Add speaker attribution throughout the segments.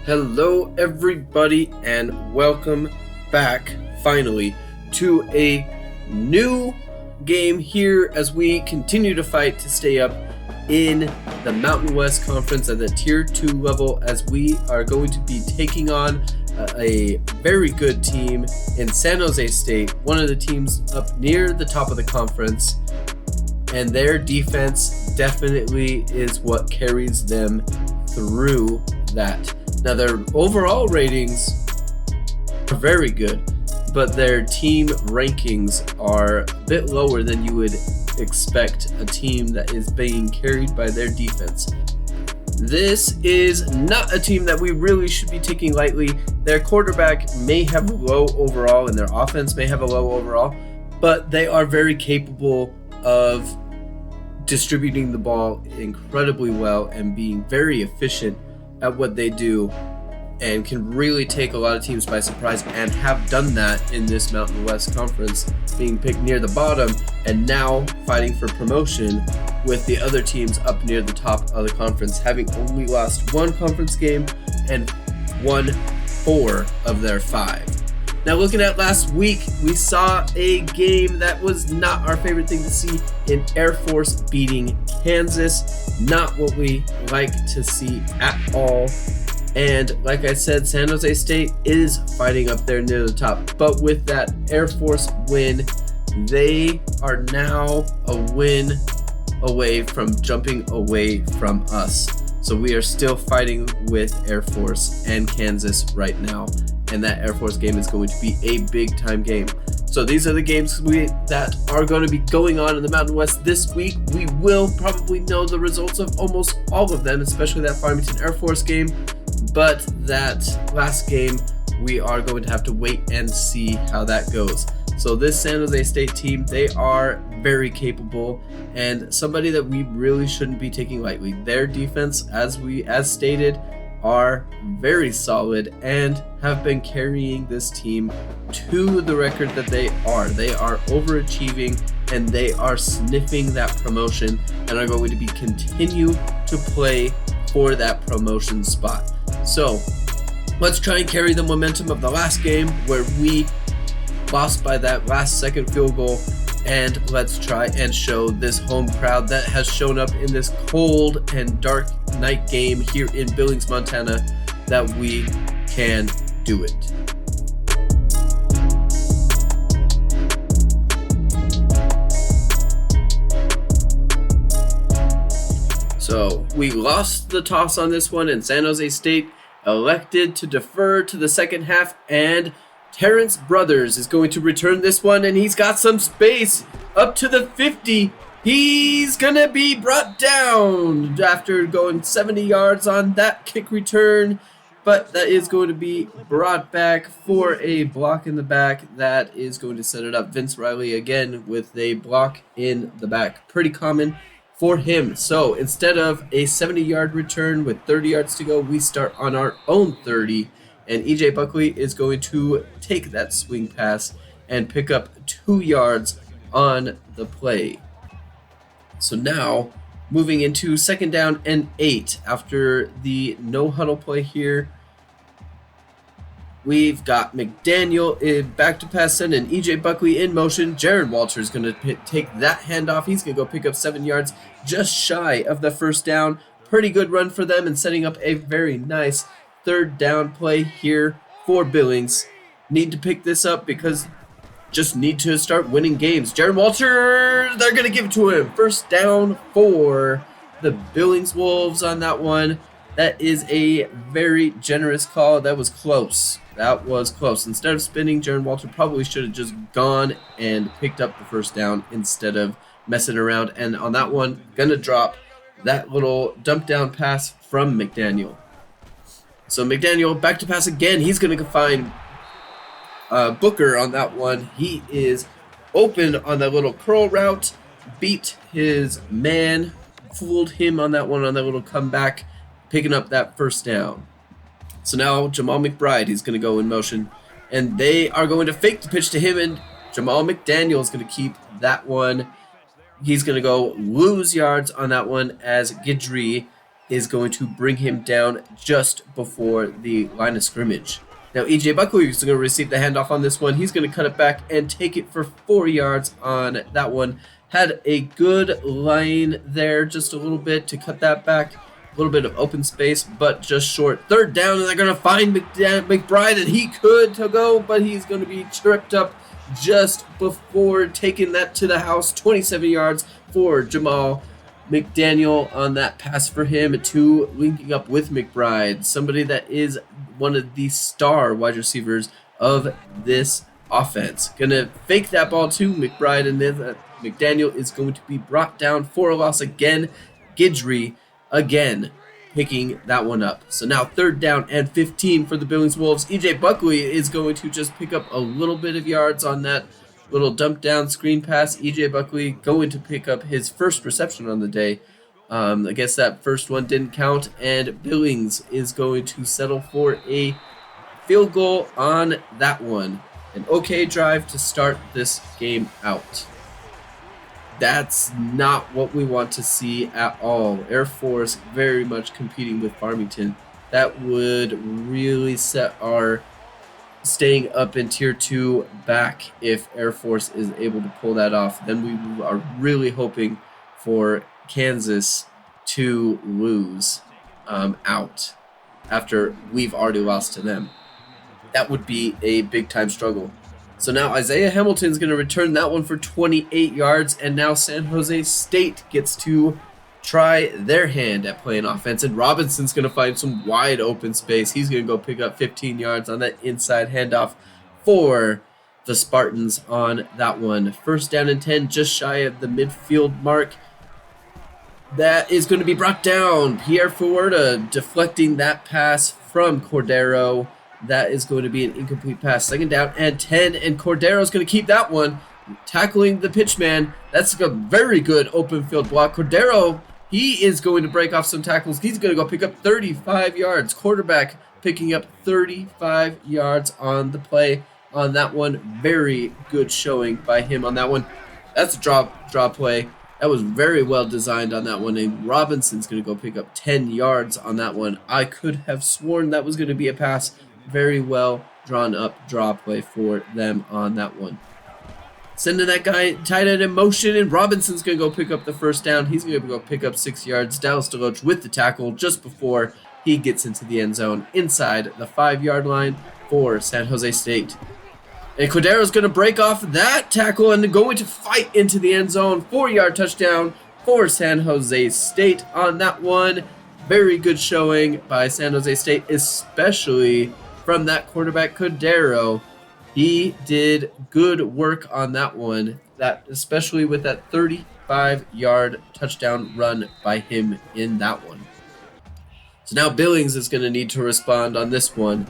Speaker 1: Hello everybody and welcome back finally to a new game here as we continue to fight to stay up in the Mountain West Conference at the Tier 2 level, as we are going to be taking on a very good team in San Jose State, one of the teams up near the top of the conference, and their defense definitely is what carries them through that. Now, their overall ratings are very good, but their team rankings are a bit lower than you would expect a team that is being carried by their defense. This is not a team that we really should be taking lightly. Their quarterback may have low overall and their offense may have a low overall, but they are very capable of distributing the ball incredibly well and being very efficient at what they do, and can really take a lot of teams by surprise, and have done that in this Mountain West Conference, being picked near the bottom and now fighting for promotion with the other teams up near the top of the conference, having only lost one conference game and won 4 of their 5. Now, looking at last week, we saw a game that was not our favorite thing to see in Air Force beating Kansas. Not what we like to see at all. And like I said, San Jose State is fighting up there near the top. But with that Air Force win, they are now a win away from jumping away from us. So we are still fighting with Air Force and Kansas right now. And that Air Force game is going to be a big time game. So these are the games that are going to be going on in the Mountain West this week. We will probably know the results of almost all of them, especially that Farmington Air Force game. But that last game, we are going to have to wait and see how that goes. So this San Jose State team, they are very capable and somebody that we really shouldn't be taking lightly. Their defense, as stated, are very solid and have been carrying this team to the record that they are. They are overachieving and they are sniffing that promotion and are going to be continue to play for that promotion spot. So let's try and carry the momentum of the last game where we lost by that last second field goal, and let's try and show this home crowd that has shown up in this cold and dark night game here in Billings, Montana, that we can do it. So we lost the toss on this one, and San Jose State elected to defer to the second half, and Terrence Brothers is going to return this one, and he's got some space up to the 50. He's going to be brought down after going 70 yards on that kick return, but that is going to be brought back for a block in the back. That is going to set it up. Vince Riley again with a block in the back. Pretty common for him. So instead of a 70-yard return with 30 yards to go, we start on our own 30. And EJ Buckley is going to take that swing pass and pick up 2 yards on the play. So now, moving into second down and 8 after the no huddle play here. We've got McDaniel back to pass send and EJ Buckley in motion. Jaron Walter is going to take that handoff. He's going to go pick up 7 yards, just shy of the first down. Pretty good run for them and setting up a very nice third down play here for Billings. Need to pick this up because just need to start winning games. Jaron Walter, they're going to give it to him. First down for the Billings Wolves on that one. That is a very generous call. That was close. Instead of spinning, Jaron Walter probably should have just gone and picked up the first down instead of messing around. And on that one, going to drop that little dump down pass from McDaniel. So McDaniel back to pass again. He's going to find Booker on that one. He is open on that little curl route. Beat his man. Fooled him on that one on that little comeback. Picking up that first down. So now Jamal McBride, he's going to go in motion. And they are going to fake the pitch to him. And Jamal McDaniel is going to keep that one. He's going to go lose yards on that one as Guidry is going to bring him down just before the line of scrimmage. Now, E.J. Buckley is going to receive the handoff on this one. He's going to cut it back and take it for 4 yards on that one. Had a good line there, just a little bit to cut that back. A little bit of open space, but just short. Third down, and they're going to find McBride, and he could to go, but he's going to be tripped up just before taking that to the house. 27 yards for Jamal McDaniel on that pass for him, to linking up with McBride, somebody that is one of the star wide receivers of this offense. Gonna fake that ball to McBride, and then McDaniel is going to be brought down for a loss again. Guidry again picking that one up. So now 3rd down and 15 for the Billings Wolves. E.J. Buckley is going to just pick up a little bit of yards on that little dump down screen pass. E.J. Buckley going to pick up his first reception on the day. I guess that first one didn't count, and Billings is going to settle for a field goal on that one. An okay drive to start this game out. That's not what we want to see at all. Air Force very much competing with Farmington. That would really set our staying up in Tier 2 back if Air Force is able to pull that off. Then we are really hoping for Kansas to lose out after we've already lost to them. That would be a big-time struggle. So now Isaiah Hamilton's going to return that one for 28 yards, and now San Jose State gets to try their hand at playing offense, and Robinson's going to find some wide open space. He's going to go pick up 15 yards on that inside handoff for the Spartans on that one. 1st down and 10, just shy of the midfield mark. That is going to be brought down. Pierre Fuerta deflecting that pass from Cordero. That is going to be an incomplete pass. 2nd down and 10, and Cordero's going to keep that one, tackling the pitchman. That's a very good open field block. Cordero, he is going to break off some tackles. He's going to go pick up 35 yards. Quarterback picking up 35 yards on the play on that one. Very good showing by him on that one. That's a draw play. That was very well designed on that one, and Robinson's going to go pick up 10 yards on that one. I could have sworn that was going to be a pass. Very well drawn up draw play for them on that one. Sending that guy tight end in motion, and Robinson's going to go pick up the 1st down. He's going to go pick up 6 yards. Dallas DeLoach with the tackle just before he gets into the end zone inside the 5-yard line for San Jose State. And Cordero's going to break off that tackle and going to fight into the end zone. 4-yard touchdown for San Jose State on that one. Very good showing by San Jose State, especially from that quarterback Cordero. He did good work on that one, that especially with that 35-yard touchdown run by him in that one. So now Billings is going to need to respond on this one,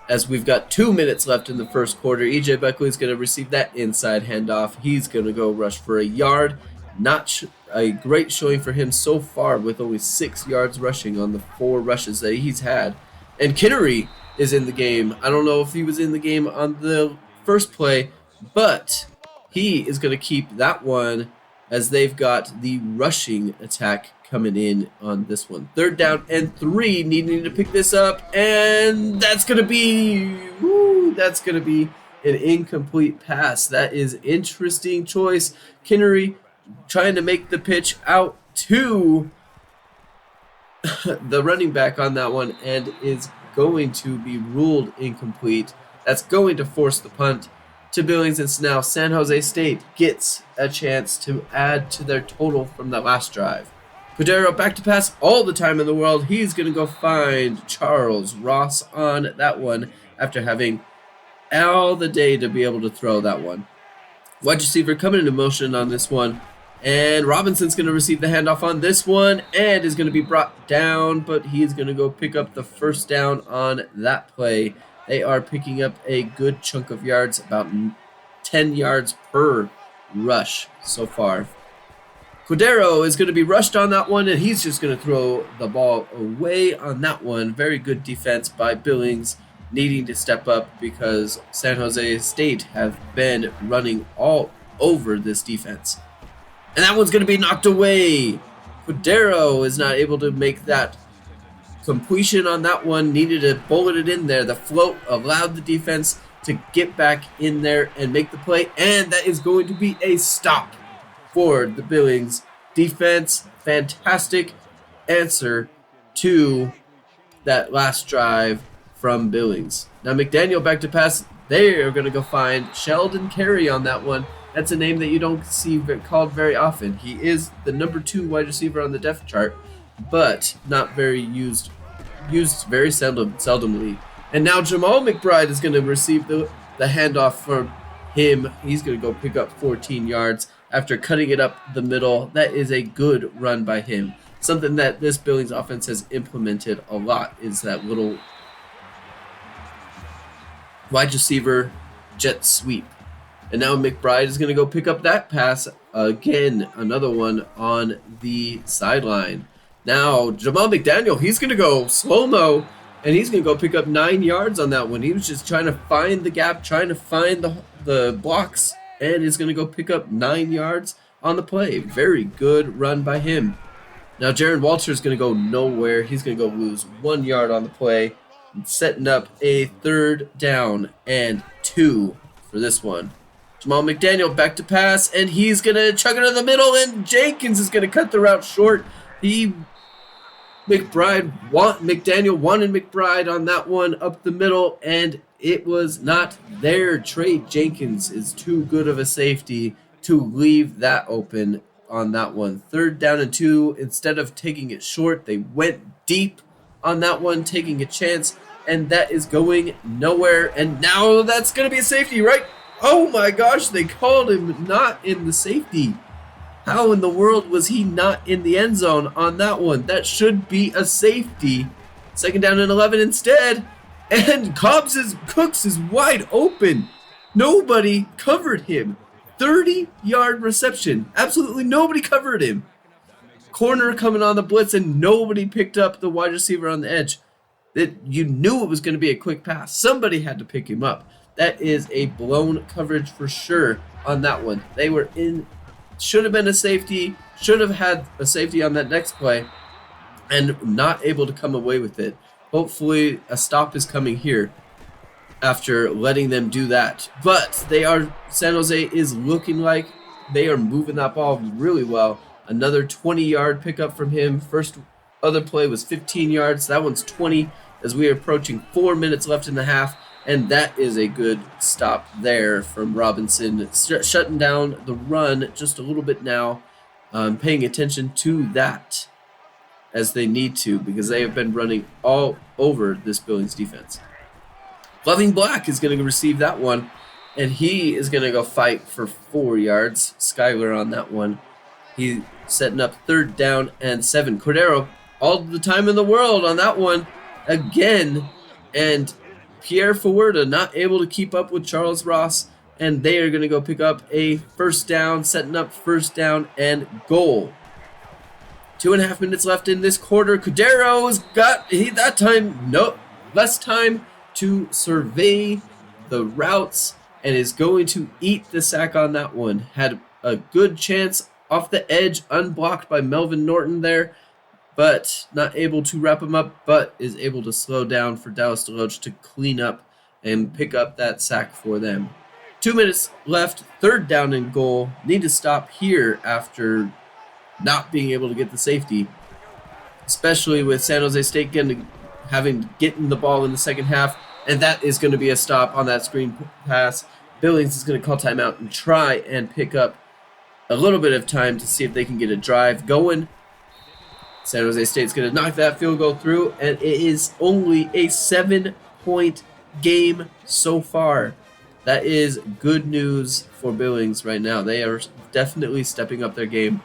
Speaker 1: as we've got 2 minutes left in the 1st quarter. E.J. Buckley is going to receive that inside handoff. He's going to go rush for a yard. Not a great showing for him so far, with only 6 yards rushing on the 4 rushes that he's had. And Kittery is in the game. I don't know if he was in the game on the first play, but he is going to keep that one, as they've got the rushing attack coming in on this one. 3rd down and 3, needing to pick this up, and that's going to be an incomplete pass. That is interesting choice. Kittery trying to make the pitch out to the running back on that one, and is going to be ruled incomplete. That's going to force the punt to Billings, and now San Jose State gets a chance to add to their total from that last drive. Cordero back to pass all the time in the world. He's going to go find Charles Ross on that one after having all the day to be able to throw that one. Wide receiver coming into motion on this one, and Robinson's going to receive the handoff on this one and is going to be brought down, but he's going to go pick up the 1st down on that play. They are picking up a good chunk of yards, about 10 yards per rush so far. Cordero is going to be rushed on that one, and he's just going to throw the ball away on that one. Very good defense by Billings, needing to step up because San Jose State have been running all over this defense. And that one's going to be knocked away. Cordero is not able to make that completion on that one. Needed to bullet it in there. The float allowed the defense to get back in there and make the play. And that is going to be a stop for the Billings defense. Fantastic answer to that last drive from Billings. Now McDaniel back to pass. They are going to go find Sheldon Carey on that one. That's a name that you don't see called very often. He is the number 2 wide receiver on the depth chart, but not very used very seldomly. And now Jamal McBride is going to receive the handoff from him. He's going to go pick up 14 yards after cutting it up the middle. That is a good run by him. Something that this Billings offense has implemented a lot is that little wide receiver jet sweep. And now McBride is going to go pick up that pass again. Another one on the sideline. Now Jamal McDaniel, he's going to go slow-mo, and he's going to go pick up 9 yards on that one. He was just trying to find the gap, trying to find the blocks, and is going to go pick up 9 yards on the play. Very good run by him. Now Jaron Walter is going to go nowhere. He's going to go lose 1 yard on the play, setting up a 3rd down and 2 for this one. Jamal McDaniel back to pass, and he's going to chuck it in the middle, and Jenkins is going to cut the route short. McDaniel wanted McBride on that one up the middle, and it was not there. Trey Jenkins is too good of a safety to leave that open on that one. 3rd down and 2. Instead of taking it short, they went deep on that one, taking a chance, and that is going nowhere. And now that's going to be a safety, right? Oh my gosh, they called him not in the safety. How in the world was he not in the end zone on that one? That should be a safety. 2nd down and 11 instead. And Cooks is wide open. Nobody covered him. 30-yard reception. Absolutely nobody covered him. Corner coming on the blitz, and nobody picked up the wide receiver on the edge. You knew it was going to be a quick pass. Somebody had to pick him up. That is a blown coverage for sure on that one. They were in, should have been a safety, should have had a safety on that next play, and not able to come away with it. Hopefully a stop is coming here after letting them do that. But San Jose is looking like they are moving that ball really well. Another 20-yard pickup from him. Other play was 15 yards. That one's 20 as we are approaching 4 minutes left in the half. And that is a good stop there from Robinson. Shutting down the run just a little bit now. Paying attention to that as they need to, because they have been running all over this Billings defense. Loving Black is going to receive that one, and he is going to go fight for 4 yards. Skyler on that one. He's setting up 3rd down and 7. Cordero, all the time in the world on that one again, and Pierre Fawerda not able to keep up with Charles Ross, and they are going to go pick up a 1st down, setting up 1st down and goal. 2.5 minutes left in this quarter. Cordero's got less time to survey the routes and is going to eat the sack on that one. Had a good chance off the edge, unblocked by Melvin Norton there, but not able to wrap him up, but is able to slow down for Dallas DeLoach to clean up and pick up that sack for them. 2 minutes left, 3rd down and goal. Need to stop here after not being able to get the safety, especially with San Jose State getting the ball in the second half, and that is going to be a stop on that screen pass. Billings is going to call timeout and try and pick up a little bit of time to see if they can get a drive going. San Jose State's going to knock that field goal through, and it is only a 7-point game so far. That is good news for Billings right now. They are definitely stepping up their game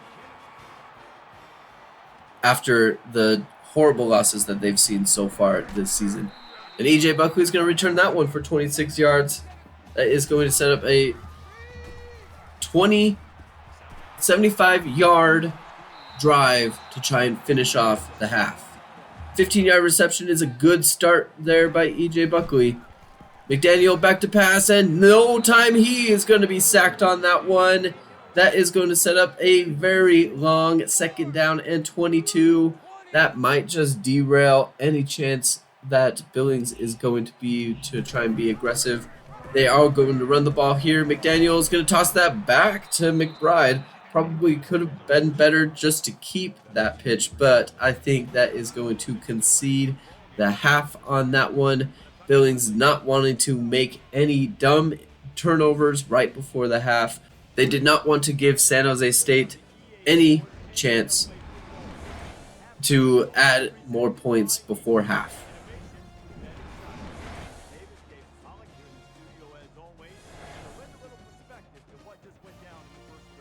Speaker 1: after the horrible losses that they've seen so far this season. And E.J. Buckley is going to return that one for 26 yards. That is going to set up a 75-yard drive to try and finish off the half. 15-yard reception is a good start there by E.J. Buckley. McDaniel back to pass, and no time he is going to be sacked on that one. That is going to set up a very long second down and 22. That might just derail any chance that Billings is going to try and be aggressive. They are going to run the ball here. McDaniel is going to toss that back to McBride. Probably could have been better just to keep that pitch, but I think that is going to concede the half on that one. Billings not wanting to make any dumb turnovers right before the half. They did not want to give San Jose State any chance to add more points before half.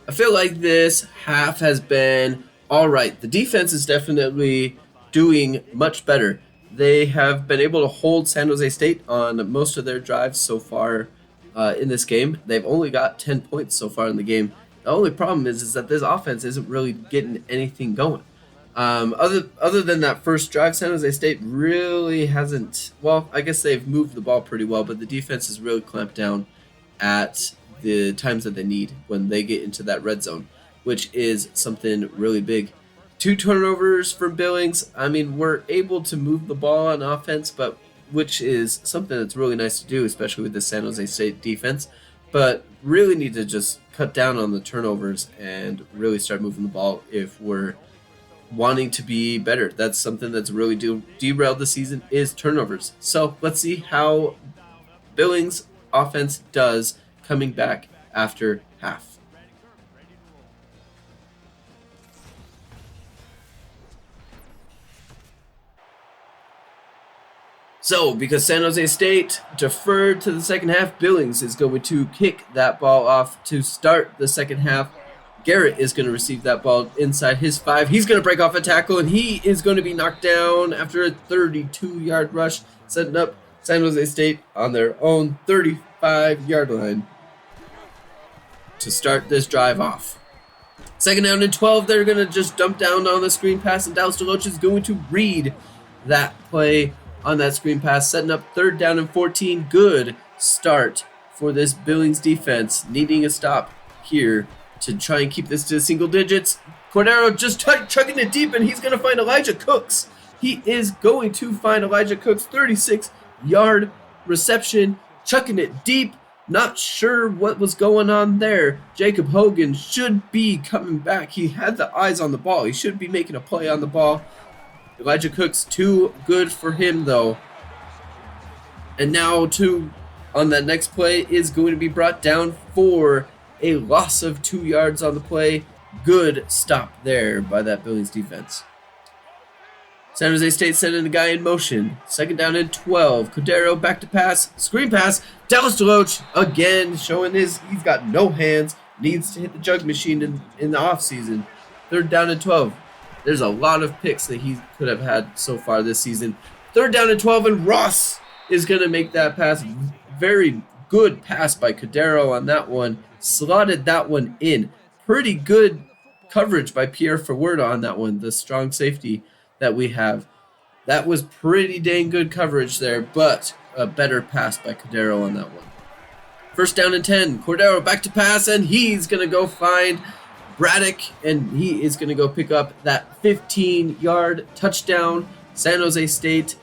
Speaker 1: I feel like this half has been all right. The defense is definitely doing much better. They have been able to hold San Jose State on most of their drives so far in this game. They've only got 10 points so far in the game. The only problem is that this offense isn't really getting anything going. Other than that first drive, San Jose State really hasn't. Well, I guess they've moved the ball pretty well, but the defense has really clamped down at the times that they need when they get into that red zone, which is something really big. 2 turnovers from Billings. I mean, we're able to move the ball on offense, but which is something that's really nice to do, especially with the San Jose State defense. But really need to just cut down on the turnovers and really start moving the ball if we're wanting to be better. That's something that's really derailed the season is turnovers. So let's see how Billings offense does coming back after half. So, because San Jose State deferred to the second half, Billings is going to kick that ball off to start the second half. Garrett is going to receive that ball inside his 5. He's going to break off a tackle, and he is going to be knocked down after a 32-yard rush, setting up San Jose State on their own 35-yard line to start this drive off. Second down and 12, they're going to just dump down on the screen pass, and Dallas DeLoach is going to read that play on that screen pass, setting up third down and 14. Good start for this Billings defense, needing a stop here to try and keep this to single digits. Cordero just chucking it deep, and he's going to find Elijah Cooks. He is going to find Elijah Cooks, 36-yard reception, chucking it deep. Not sure what was going on there. Jacob Hogan should be coming back. He had the eyes on the ball. He should be making a play on the ball. Elijah Cooks, too good for him, though. And now, on that next play, is going to be brought down for a loss of 2 yards on the play. Good stop there by that Billings defense. San Jose State sending the guy in motion. Second down and 12. Cordero back to pass. Screen pass. Dallas DeLoach again showing he's got no hands. Needs to hit the jug machine in the offseason. Third down and 12. There's a lot of picks that he could have had so far this season. Third down and 12, and Ross is going to make that pass. Very good pass by Cordero on that one. Slotted that one in. Pretty good coverage by Pierre Ferwerda on that one, the strong safety that we have. That was pretty dang good coverage there, but a better pass by Cordero on that one. First down and 10. Cordero back to pass, and he's going to go find Braddock, and he is going to go pick up that 15-yard touchdown. San Jose State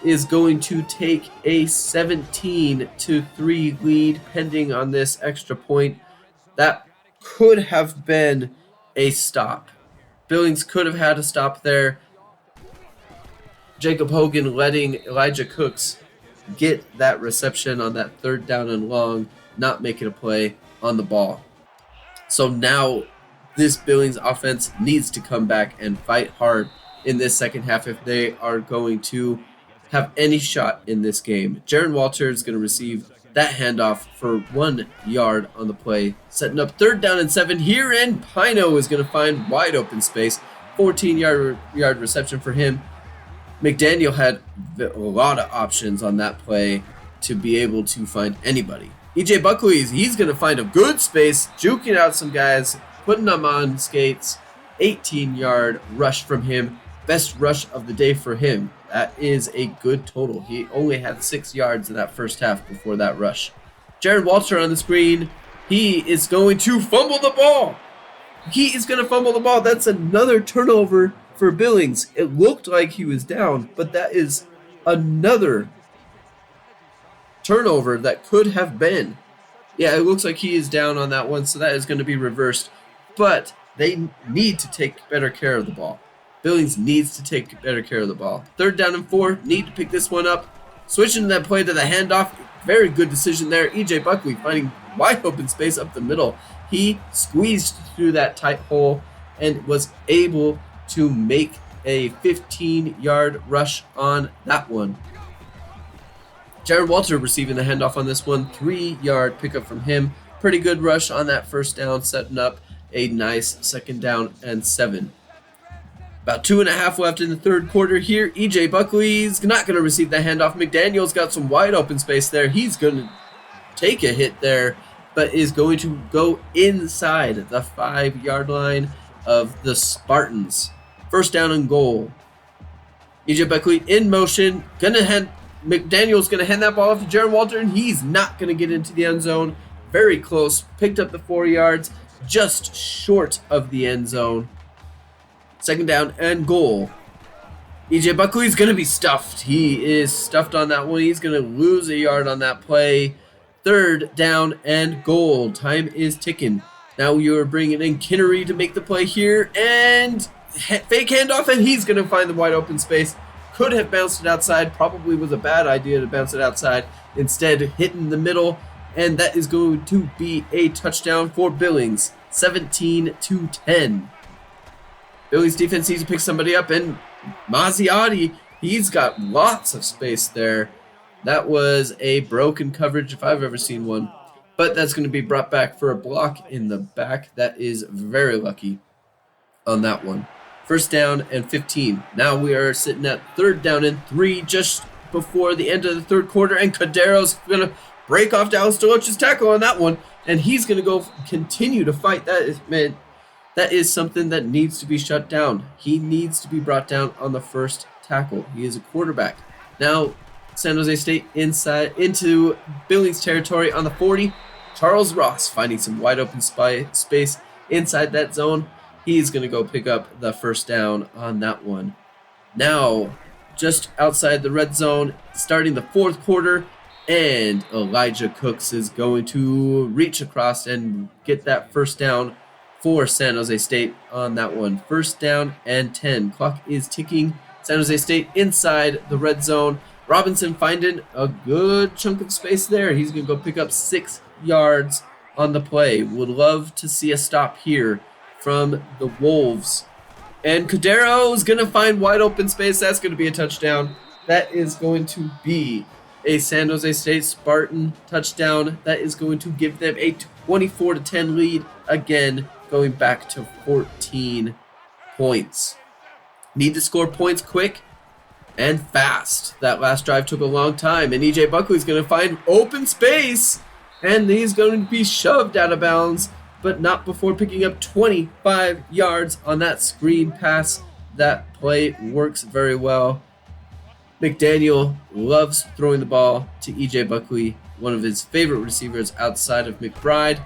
Speaker 1: is going to take a 17-3 lead pending on this extra point. That could have been a stop. Billings could have had a stop there. Jacob Hogan letting Elijah Cooks get that reception on that third down and long, not making a play on the ball. So now this Billings offense needs to come back and fight hard in this second half if they are going to have any shot in this game. Jaron Walter is going to receive that handoff for 1 yard on the play, setting up third down and 7 here, and Pino is going to find wide open space. 14-yard reception for him. McDaniel had a lot of options on that play to be able to find anybody. E.J. Buckley, he's going to find a good space, juking out some guys, putting them on skates. 18-yard rush from him. Best rush of the day for him. That is a good total. He only had 6 yards in that first half before that rush. Jaron Walter on the screen. He is going to fumble the ball. He is going to fumble the ball. That's another turnover for Billings. It looked like he was down, but that is another turnover that could have been. Yeah, it looks like he is down on that one, so that is going to be reversed. But they need to take better care of the ball. Billings needs to take better care of the ball. 3rd down and 4, need to pick this one up. Switching that play to the handoff. Very good decision there. E.J. Buckley finding wide open space up the middle. He squeezed through that tight hole and was able to make a 15-yard rush on that one. Jared Walter receiving the handoff on this one. 3-yard pickup from him. Pretty good rush on that 1st down, setting up a nice 2nd down and 7. About 2.5 left in the 3rd quarter here. E.J. Buckley's not going to receive the handoff. McDaniel's got some wide open space there. He's going to take a hit there, but is going to go inside the 5-yard line of the Spartans. 1st down and goal. E.J. Buckley in motion. McDaniel's going to hand that ball off to Jared Walter, and he's not going to get into the end zone. Very close. Picked up the 4 yards, just short of the end zone. 2nd down and goal. E.J. Buckley's going to be stuffed. He is stuffed on that one. He's going to lose a yard on that play. 3rd down and goal. Time is ticking. Now you're bringing in Kinnery to make the play here. And fake handoff, and he's going to find the wide open space. Could have bounced it outside. Probably was a bad idea to bounce it outside. Instead, hitting the middle. And that is going to be a touchdown for Billings. 17-10. Billings defense needs to pick somebody up, and Mazziotti, he's got lots of space there. That was a broken coverage if I've ever seen one. But that's going to be brought back for a block in the back. That is very lucky on that one. 1st down and 15. Now we are sitting at 3rd down and 3 just before the end of the 3rd quarter, and Cadero's going to break off Dallas Deloach's tackle on that one, and he's going to go continue to fight. That is something that needs to be shut down. He needs to be brought down on the 1st tackle. He is a quarterback. Now, San Jose State inside into Billings territory on the 40. Charles Ross finding some wide open space inside that zone. He's going to go pick up the 1st down on that one. Now, just outside the red zone, starting the 4th quarter, and Elijah Cooks is going to reach across and get that 1st down for San Jose State on that one. 1st down and 10. Clock is ticking. San Jose State inside the red zone. Robinson finding a good chunk of space there. He's going to go pick up 6 yards on the play. Would love to see a stop here from the Wolves. And Cadero is going to find wide open space. That's going to be a touchdown. That is going to be a San Jose State Spartan touchdown. That is going to give them a 24-10 lead. Again, going back to 14 points. Need to score points quick and fast. That last drive took a long time, and E.J. Buckley's going to find open space, and he's going to be shoved out of bounds, but not before picking up 25 yards on that screen pass. That play works very well. McDaniel loves throwing the ball to E.J. Buckley, one of his favorite receivers outside of McBride,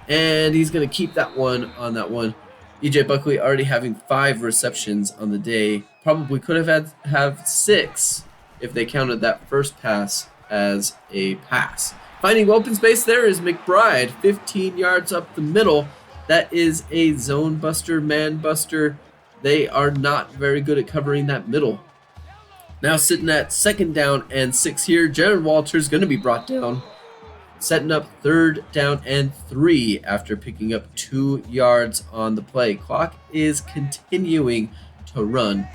Speaker 1: and he's going to keep that one on that one. E.J. Buckley already having 5 receptions on the day. Probably could have 6 if they counted that first pass as a pass. Finding open space there is McBride, 15 yards up the middle. That is a zone buster, man buster. They are not very good at covering that middle. Now sitting at 2nd down and 6 here. Jared Walter's going to be brought down. Setting up 3rd down and 3 after picking up 2 yards on the play. Clock is continuing to run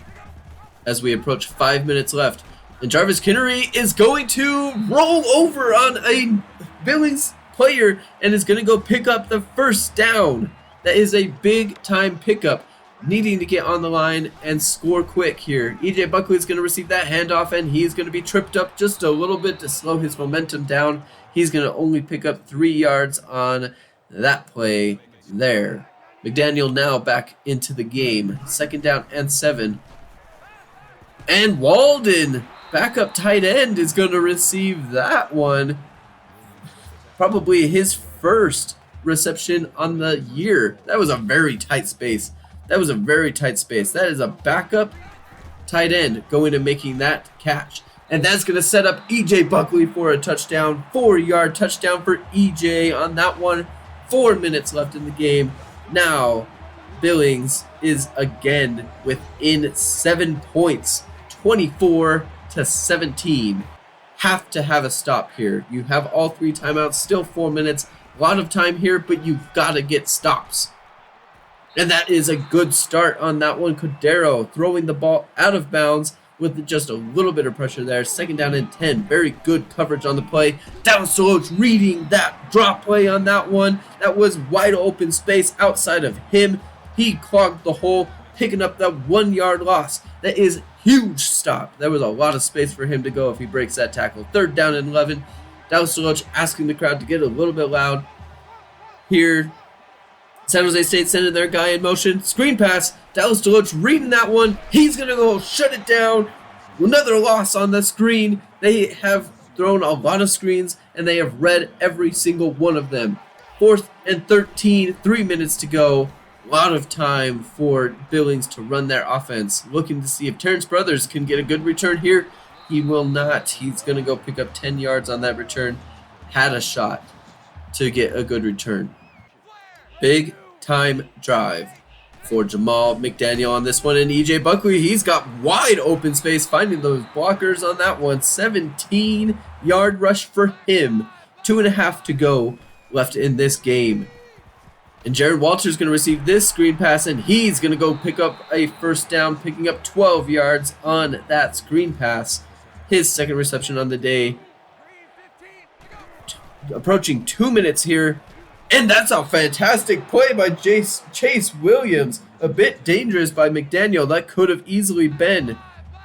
Speaker 1: as we approach 5 minutes left. And Jarvis Kinnery is going to roll over on a Billings player and is going to go pick up the 1st down. That is a big time pickup. Needing to get on the line and score quick here. E.J. Buckley is going to receive that handoff, and he's going to be tripped up just a little bit to slow his momentum down. He's going to only pick up 3 yards on that play there. McDaniel now back into the game. 2nd down and 7. And Walden, backup tight end, is going to receive that one. Probably his first reception on the year. That was a very tight space. That is a backup tight end going and making that catch. And that's going to set up E.J. Buckley for a touchdown. 4-yard touchdown for E.J. on that one. 4 minutes left in the game. Now, Billings is again within 7 points. 24-17. Have to have a stop here. You have all 3 timeouts, still 4 minutes. A lot of time here, but you've got to get stops. And that is a good start on that one. Cordero throwing the ball out of bounds with just a little bit of pressure there. 2nd down and 10. Very good coverage on the play. Dallas Deloach reading that drop play on that one. That was wide open space outside of him. He clogged the hole, picking up that 1-yard loss. That is huge stop. There was a lot of space for him to go if he breaks that tackle. 3rd down and 11. Dallas Deloach asking the crowd to get a little bit loud. Here, San Jose State sending their guy in motion. Screen pass. Dallas Deloach reading that one. He's going to go shut it down. Another loss on the screen. They have thrown a lot of screens, and they have read every single one of them. 4th and 13. 3 minutes to go. A lot of time for Billings to run their offense. Looking to see if Terrence Brothers can get a good return here. He will not. He's going to go pick up 10 yards on that return. Had a shot to get a good return. Big time drive for Jamal McDaniel on this one. And E.J. Buckley, he's got wide open space finding those blockers on that one. 17-yard rush for him. 2.5 to go left in this game. And Jared Walter's going to receive this screen pass, and he's going to go pick up a 1st down, picking up 12 yards on that screen pass. His 2nd reception on the day. Approaching 2 minutes here. And that's a fantastic play by Chase Williams. A bit dangerous by McDaniel. That could have easily been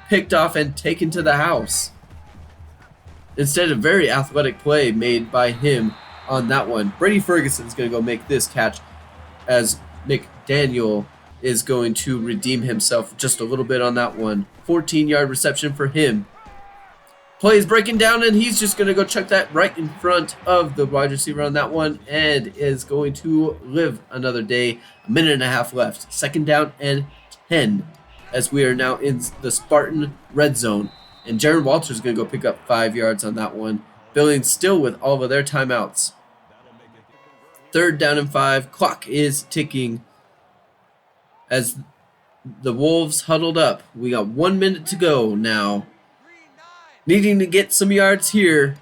Speaker 1: picked off and taken to the house. Instead, a very athletic play made by him on that one. Brady Ferguson's going to go make this catch as McDaniel is going to redeem himself just a little bit on that one. 14-yard reception for him. Play is breaking down, and he's just going to go chuck that right in front of the wide receiver on that one and is going to live another day. 1.5 minutes left. 2nd down and 10 as we are now in the Spartan red zone. And Jaron Walters is going to go pick up 5 yards on that one. Billings still with all of their timeouts. 3rd down and 5. Clock is ticking as the Wolves huddled up. We got 1 minute to go now. Needing to get some yards here.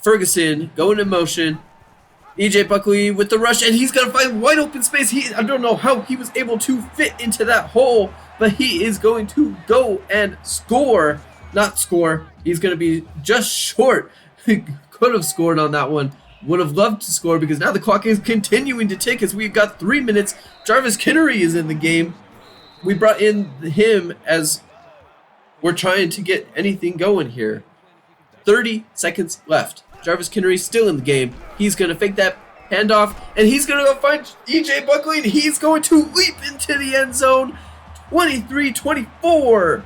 Speaker 1: Ferguson going in motion. E.J. Buckley with the rush, and he's going to find wide open space. I don't know how he was able to fit into that hole, but he is going to go and score. Not score. He's going to be just short. He could have scored on that one. Would have loved to score because now the clock is continuing to tick as we've got 3 minutes. Jarvis Kinnery is in the game. We brought in him as we're trying to get anything going here. 30 seconds left. Jarvis Kinnery still in the game. He's going to fake that handoff, and he's going to go find E.J. Buckley, and he's going to leap into the end zone. 23-24.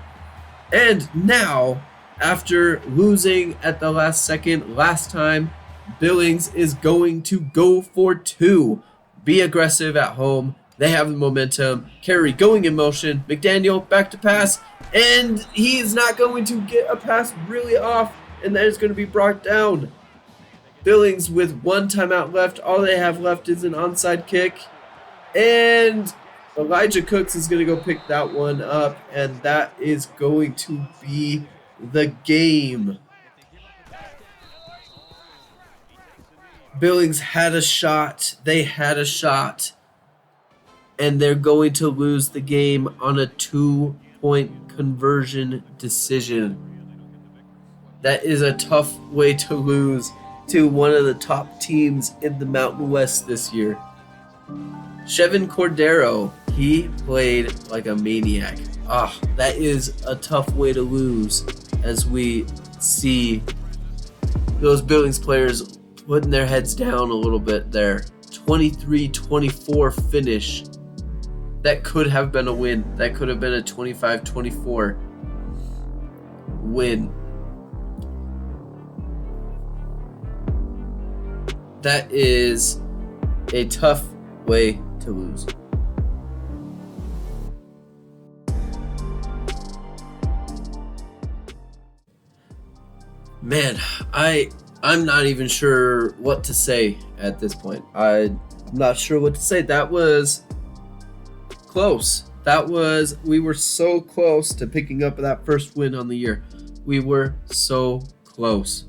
Speaker 1: And now, after losing at the last second last time, Billings is going to go for 2. Be aggressive at home. They have the momentum. Carey going in motion. McDaniel back to pass. And he is not going to get a pass really off. And that is going to be brought down. Billings with 1 timeout left. All they have left is an onside kick. And Elijah Cooks is going to go pick that one up. And that is going to be the game. Billings had a shot. They had a shot. And they're going to lose the game on a 2-point conversion decision. That is a tough way to lose to one of the top teams in the Mountain West this year. Chevin Cordero, he played like a maniac. That is a tough way to lose as we see those Billings players putting their heads down a little bit there. 23-24 finish. That could have been a win. That could have been a 25-24 win. That is a tough way to lose. Man, I'm not even sure what to say at this point. I'm not sure what to say. That was close. We were so close to picking up that first win on the year. We were so close.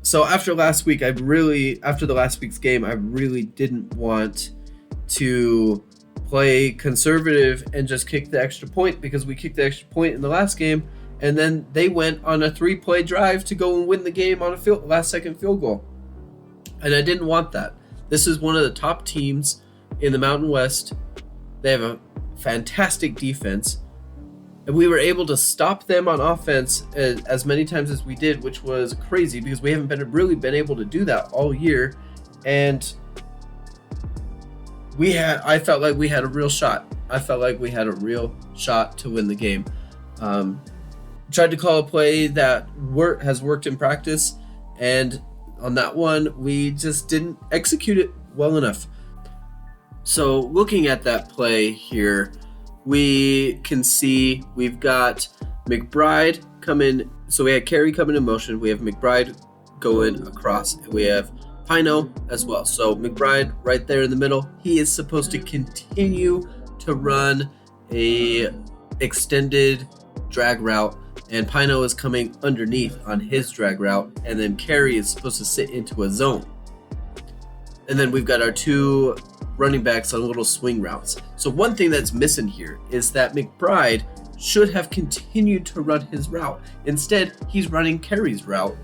Speaker 1: So after last week's game, I really didn't want to play conservative and just kick the extra point, because we kicked the extra point in the last game, and then they went on a 3-play drive to go and win the game on a last-second field goal. And I didn't want that. This is one of the top teams in the Mountain West. They have a fantastic defense, and we were able to stop them on offense as many times as we did, which was crazy because we haven't really been able to do that all year. And I felt like we had a real shot. To win the game. Tried to call a play that has worked in practice, and on that one, we just didn't execute it well enough. So looking at that play here, we can see we've got McBride coming. So we had Carey coming in motion. We have McBride going across, and we have Pino as well. So McBride right there in the middle. He is supposed to continue to run a extended drag route, and Pino is coming underneath on his drag route, and then Carey is supposed to sit into a zone. And then we've got our two running backs on little swing routes. So one thing that's missing here is that McBride should have continued to run his route. Instead, he's running Carey's route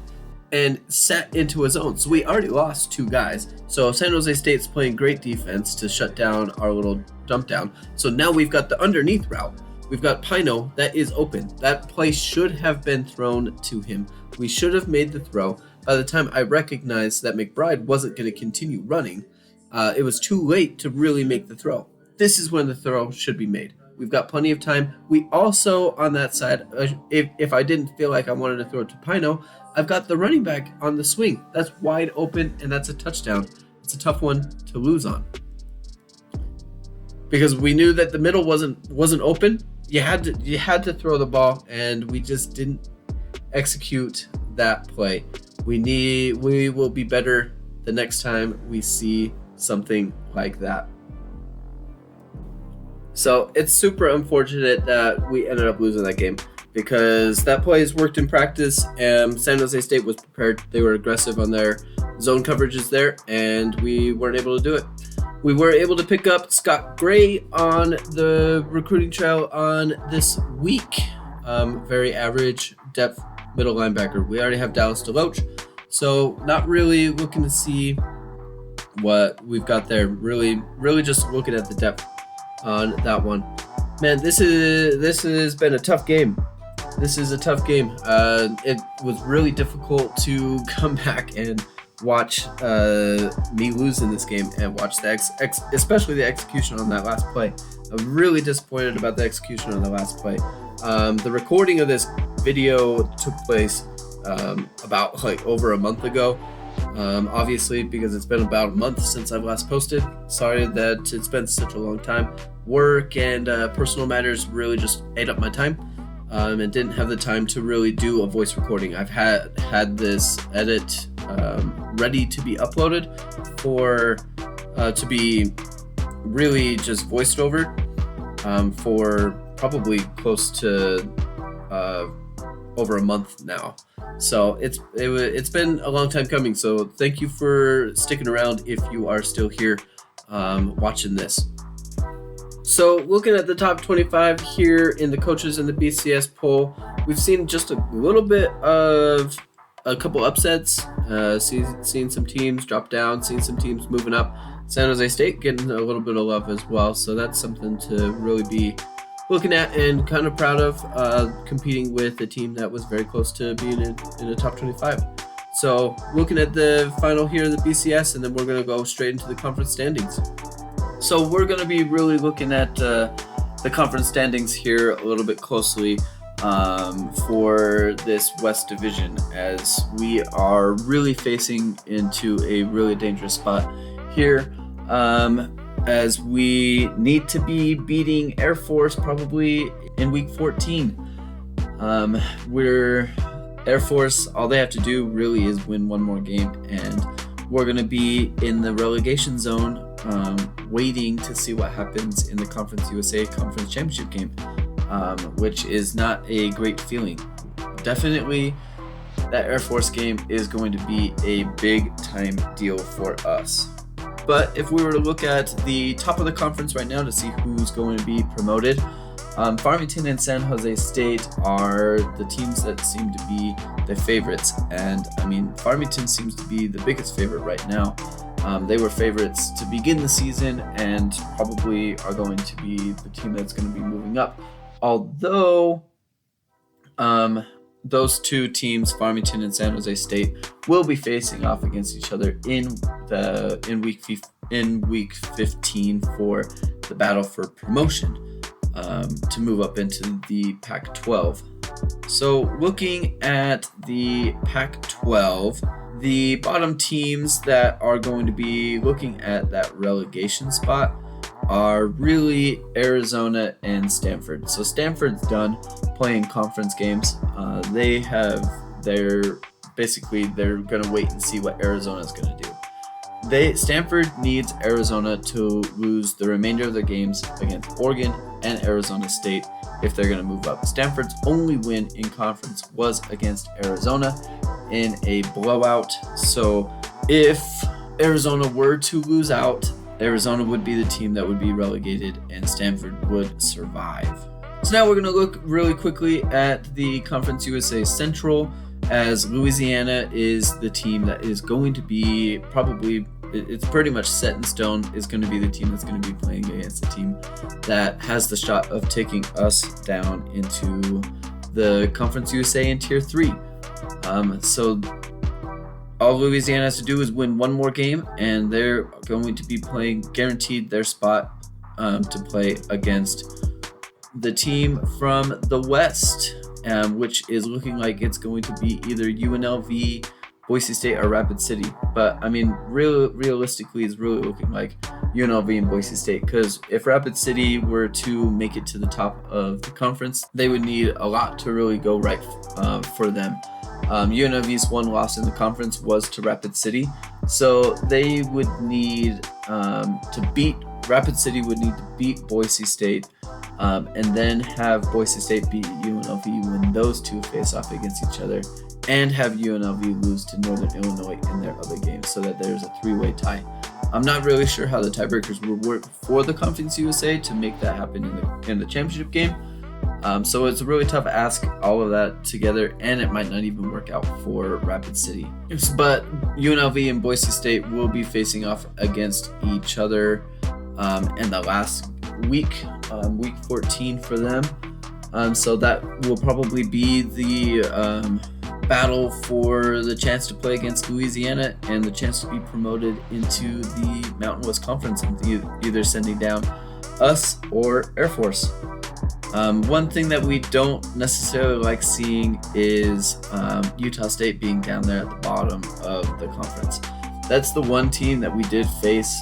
Speaker 1: and set into a zone. So we already lost 2 guys. So San Jose State's playing great defense to shut down our little dump down. So now we've got the underneath route. We've got Pino that is open. That play should have been thrown to him. We should have made the throw. By the time I recognized that McBride wasn't going to continue running, it was too late to really make the throw. This is when the throw should be made. We've got plenty of time. We also, on that side, if I didn't feel like I wanted to throw it to Pino, I've got the running back on the swing. That's wide open, and that's a touchdown. It's a tough one to lose on, because we knew that the middle wasn't open. You had to throw the ball, and we just didn't execute that play. We will be better the next time we see something like that. So it's super unfortunate that we ended up losing that game, because that play has worked in practice, and San Jose State was prepared. They were aggressive on their zone coverages there, and we weren't able to do it. We were able to pick up Scott Gray on the recruiting trail on this week. Very average depth middle linebacker. We already have Dallas DeLoach, so not really looking to see what we've got there. Really just looking at the depth on that one. Man, this has been a tough game. This is a tough game. It was really difficult to come back and watch me lose in this game, and watch especially the execution on that last play. I'm really disappointed about the execution on the last play. The recording of this video took place about over a month ago. Obviously, because it's been about a month since I've last posted. Sorry that it's been such a long time. Work and personal matters really just ate up my time, and didn't have the time to really do a voice recording. I've had this edit ready to be uploaded to be really just voiced over for probably close to over a month now. So it's been a long time coming. So thank you for sticking around if you are still here watching this. So looking at the top 25 here in the coaches and the BCS poll, we've seen just a little bit of a couple upsets, seen some teams drop down, seen some teams moving up. San Jose State getting a little bit of love as well, so that's something to really be looking at and kind of proud of, competing with a team that was very close to being in the top 25. So looking at the final here in the BCS, and then we're going to go straight into the conference standings. So we're going to be really looking at the conference standings here a little bit closely for this West Division, as we are really facing into a really dangerous spot here, as we need to be beating Air Force probably in week 14. We're Air Force, all they have to do really is win one more game, and we're going to be in the relegation zone, waiting to see what happens in the Conference USA Conference Championship game, which is not a great feeling. Definitely, that Air Force game is going to be a big time deal for us. But if we were to look at the top of the conference right now to see who's going to be promoted, Farmington and San Jose State are the teams that seem to be the favorites. And I mean, Farmington seems to be the biggest favorite right now. They were favorites to begin the season and probably are going to be the team that's going to be moving up. Although those two teams, Farmington and San Jose State, will be facing off against each other in week 15 for the battle for promotion, to move up into the Pac-12. So looking at the Pac-12, the bottom teams that are going to be looking at that relegation spot are really Arizona and Stanford. So Stanford's done playing conference games. They're going to wait and see what Arizona's going to do. Stanford needs Arizona to lose the remainder of their games against Oregon and Arizona State if they're going to move up. Stanford's only win in conference was against Arizona in a blowout. So if Arizona were to lose out, Arizona would be the team that would be relegated and Stanford would survive. So now we're going to look really quickly at the Conference USA Central, as Louisiana is the team that is going to be it's pretty much set in stone, is going to be the team that's going to be playing against the team that has the shot of taking us down into the Conference USA in Tier 3. So all Louisiana has to do is win one more game, and they're going to be guaranteed their spot to play against the team from the West, which is looking like it's going to be either UNLV, Boise State, or Rapid City. But I mean, realistically, it's really looking like UNLV and Boise State, because if Rapid City were to make it to the top of the conference, they would need a lot to really go right for them. UNLV's one loss in the conference was to Rapid City, so they would need Rapid City would need to beat Boise State, and then have Boise State beat UNLV when those two face off against each other, and have UNLV lose to Northern Illinois in their other games, so that there's a three-way tie. I'm not really sure how the tiebreakers will work for the Conference USA to make that happen in the championship game. So it's a really tough ask, all of that together, and it might not even work out for Rapid City. But UNLV and Boise State will be facing off against each other in the last week 14 for them. So that will probably be the battle for the chance to play against Louisiana and the chance to be promoted into the Mountain West Conference, either sending down us or Air Force. One thing that we don't necessarily like seeing is Utah State being down there at the bottom of the conference. That's the one team that we did face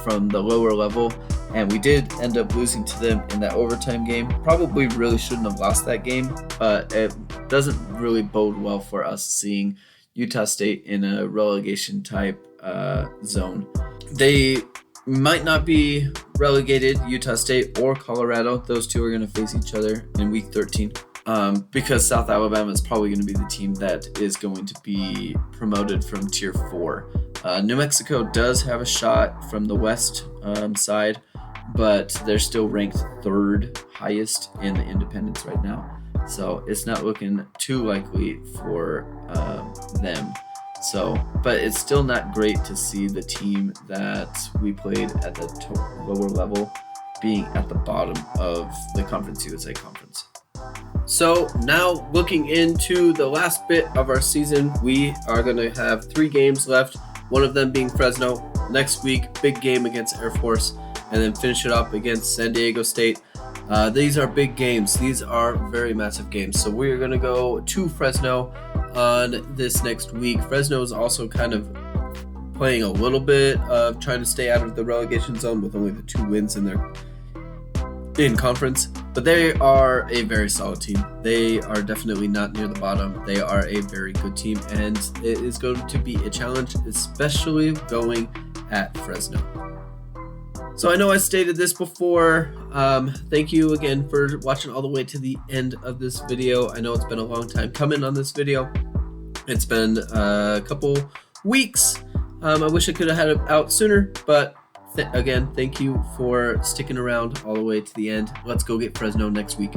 Speaker 1: from the lower level, and we did end up losing to them in that overtime game. Probably really shouldn't have lost that game, but it doesn't really bode well for us seeing Utah State in a relegation type zone. They might not be relegated, Utah State or Colorado. Those two are going to face each other in week 13. Because South Alabama is probably going to be the team that is going to be promoted from Tier 4. New Mexico does have a shot from the West side, but they're still ranked third highest in the independents right now. So it's not looking too likely for them. But it's still not great to see the team that we played at the lower level being at the bottom of the Conference USA Conference. So now looking into the last bit of our season, we are going to have 3 games left, one of them being Fresno. Next week, big game against Air Force, and then finish it up against San Diego State. These are big games. These are very massive games. So we're going to go to Fresno on this next week. Fresno is also kind of playing a little bit of trying to stay out of the relegation zone with only the 2 wins in conference. But they are a very solid team. They are definitely not near the bottom. They are a very good team, and it is going to be a challenge, especially going at Fresno. So I know I stated this before. Thank you again for watching all the way to the end of this video. I know it's been a long time coming on this video. It's been a couple weeks. I wish I could have had it out sooner, but again, thank you for sticking around all the way to the end. Let's go get Fresno next week.